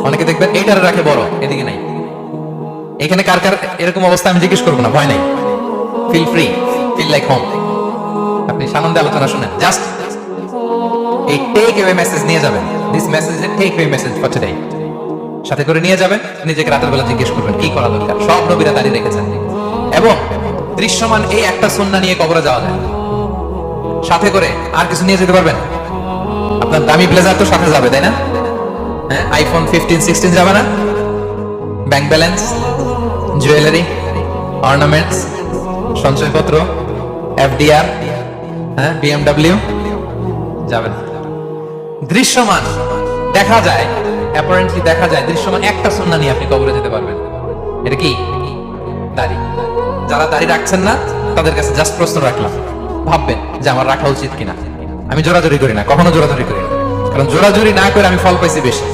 অনেকে দেখবেন এইটারে রাখে বড়, এদিকে নাই। এখানে কার কার এরকম অবস্থা আমি জিজ্ঞেস করবো না, ভয় নাই। Feel free, feel like home. আপনি সানন্দে আলোচনা শুনেন। জাস্ট এই টেক অ্যাওয়ে মেসেজ নিয়ে যাবেন। This message is take away message for today. সাথে করে নিয়ে যাবেন, নিজেকে রাতের বেলা জিজ্ঞেস করবেন কি করা দরকার। সব নবীরা দাঁড়িয়ে রেখেছেন এবং দৃশ্যমান এই একটা সুন্নাহ নিয়ে কবরে যাওয়া যায়। সাথে করে আর কিছু নিয়ে যেতে পারবেন? আপনার দামি ব্লেজার তো সাথে যাবে, তাই না? হ্যাঁ, আইফোন 15, 16 যাবে না? ব্যাংক ব্যালেন্স, জুয়েলারি, অর্নামেন্টস, সঞ্চয়পত্র, এফডিআর, হ্যাঁ, বিএমডব্লিউ যাবে না। দৃশ্যমান দেখা যায়, অ্যাপারেন্টলি দেখা যায় দৃশ্যমান একটা সুন্নাহ নিয়ে আপনি কবরে যেতে পারবেন। এটা কি? দাড়ি। যারা দাড়ি রাখছেন না তাদের কাছে জাস্ট প্রশ্ন রাখলাম, ভাববেন যে আমার রাখা উচিত কিনা। আমি জোরাজুরি করি না, কখনো জোরাজুরি করি না, কারণ জোরাজুরি না করে আমি ফল পাইছি বেশি।